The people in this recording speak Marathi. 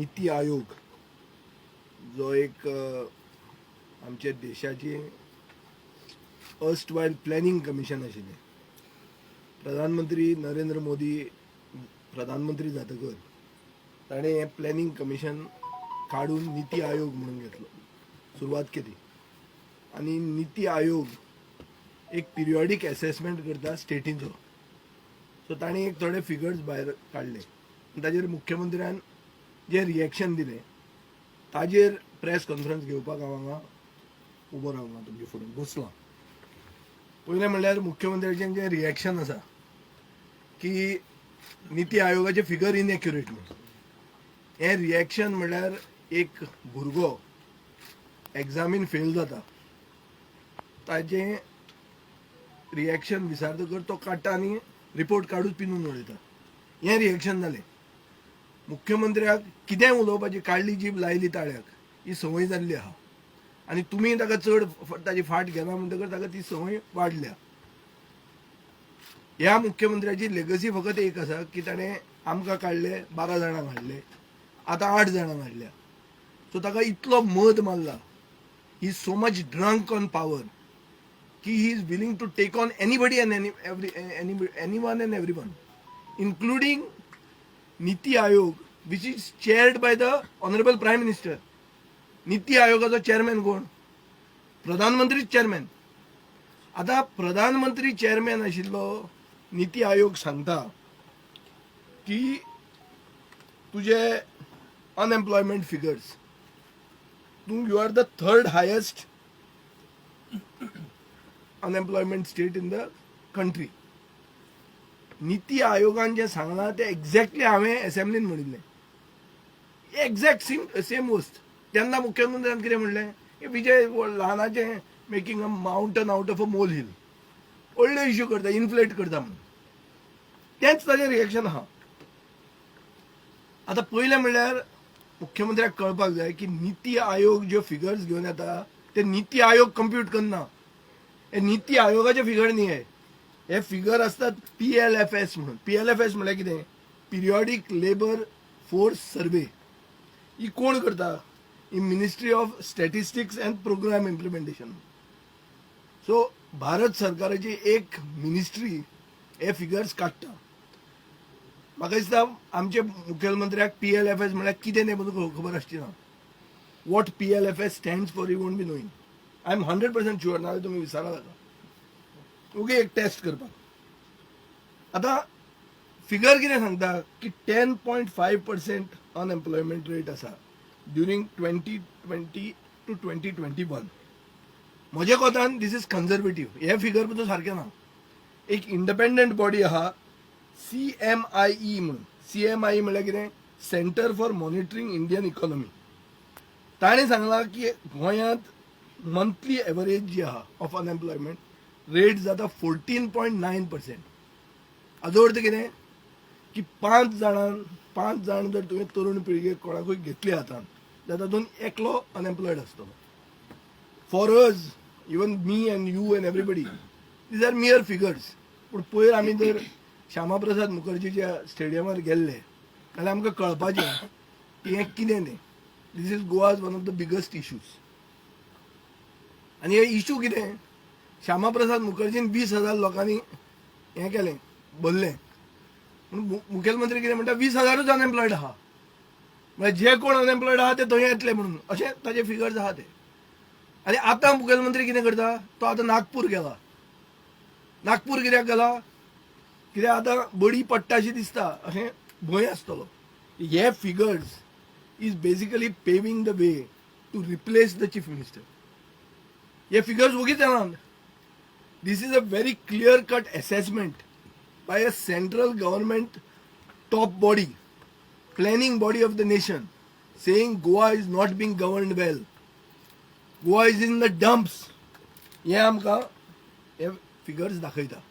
नीती आयोग जो एक आमच्या देशाची अर्स्टवायल प्लॅनिंग कमिशन आशिल्लें. प्रधानमंत्री नरेंद्र मोदी प्रधानमंत्री जातकर ताणें हें प्लॅनिंग कमिशन काडून नीती आयोग म्हणून घेतलो, सुरवात केली. आनी नीती आयोग एक पिरियॉडीक एसेसमेंट करता स्टेटीचो. सो ताणें एक थोडे फिगर्स भायर काडले. ताजेर मुख्यमंत्र्यान जे रिएक्शन दिलें ताजेर प्रेस कॉन्फरन्स घेवपाक हांव हांगा उबो रावला, तुमचे फुडें बसलां. पयलें म्हणल्यार मुख्यमंत्र्याचें जें रिएक्शन आसा की नीती आयोगाचे फिगर इनएक्युरेट म्हणून. हें रिएक्शन म्हणल्यार एक भुरगो एग्जामीन फेल जाता ताजें रिएक्शन विचारतकर तो काडटा आनी रिपोर्ट काडूच पिनून उडयता. हें रिएक्शन जालें. मुख्यमंत्र्याक कितें उलोवपाची काडली जीब लायली ताळ्याक ही संवय जाल्ली आहा आनी तुमी ताका चड ताजी फाट घेना म्हणटकर ताका ती संवय वाडल्या. ह्या मुख्यमंत्र्याची लेगसी फकत एक आसा की ताणें आमकां काडले 12 जाणांक हाडले, आतां 8 जाणांक हाडल्या. सो ताका इतलो मद मारला. He is so much drunk on power की he is willing to take on anybody and anyone and everyone, including NITI Aayog which is chaired by the honourable prime minister. NITI आयोगाचो चेअरमॅन कोण? प्रधानमंत्री चेअरमॅन. आता प्रधानमंत्री चेअरमॅन आशिल्लो नीती आयोग सांगता की तुझे unemployment figures you are the 3rd highest unemployment state in the country. NITI आयोगान जे सांगला ते एक्झॅक्टली हांवें असेंब्लीन म्हणिल्लें. एक्झॅक्ट सेम वस्त. तेन्ना मुख्यमंत्र्यान कितें म्हणलें की विजय ल्हानाचें making a mountain out of a molehill, व्हडलो इश्यू करता, इन्फ्लेट करता म्हणून. तेंच ताजें रिएक्शन आहा. आतां पयलें म्हणल्यार मुख्यमंत्र्याक कळपाक जाय की नीती आयोग ज्यो फिगर्स घेवन येता ते नीती आयोग कम्प्यूट करना. हे नीती आयोगाचे फिगर न्ही. हे फिगर असतात PLFS म्हणून. PLFS म्हळ्यार कितें? पिरियॉडीक लेबर फोर्स सर्वे. ही कोण करता? ही ministry of statistics and programme implementation. So Bharat सरकाराची एक मिनिस्ट्री हे फिगर्स काडटा. म्हाका दिसता आमचे मुखेलमंत्र्याक PLFS म्हळ्यार कितें तें खबर आसची ना. What PLFS stands for you won't be knowing. I am 100% sure. नाजाल्यार तुमी विचारा ताका ओके एक टेस्ट करपाक. आता फिगर कितें सांगता की 10.5% अनएम्प्लॉयमेंट रेट आसा ड्युरींग 2020 to 2021. म्हज्या कोतान दीस इज कन्झर्वेटिव्ह. हे फिगर पळय सारकें ना. एक इंडिपेंडंट बॉडी आहा CMIE म्हणून. CMIE म्हळ्यार कितें? Centre for monitoring Indian economy. ताणें सांगलां की गोंयांत मंथली एवरेज जी आहा ऑफ अनएम्प्लॉयमेंट रेट जाता 14.9%. हाजो अर्थ कितें की 5 जाण जर तुवें तरुण पिळगेक कोणाकूय घेतली हातान जाल्यार तातूंत एकलो अनएम्प्लॉयड आसतलो. For us even me and you and everybody these are mere figures. पूण पयर आमी जर श्यामाप्रसाद मुखर्जीच्या स्टेडियमार गेल्ले जाल्यार आमकां कळपाचें की हें कितें तें. This is Goa's one of the biggest issues. आनी हे इश्यू कितें? श्यामाप्रसाद मुखर्जीन 20,000 लोकांनी हें केलें, भरलें. म्हणून मुखेलमंत्री कितें म्हणटा 20,000च अनएम्प्लॉयड आहा. म्हळ्यार जे कोण अनएम्प्लॉयड आहा ते थंय येतले म्हणून अशें ताजे फिगर्स आहा ते. आनी आतां मुखेलमंत्री कितें करता? तो आतां नागपूर गेला. नागपूर कित्याक गेला? कित्याक आतां बडी पडटा अशी दिसता अशें भंय आसतलो. हे figures is basically paving the way to replace the chief minister. हे फिगर्स वगीच येनात. This is a very clear-cut assessment by a central government top body, planning body of the nation, saying Goa is not being governed well. Goa is in the dumps. हे आमकां हे फिगर्स दाखयता.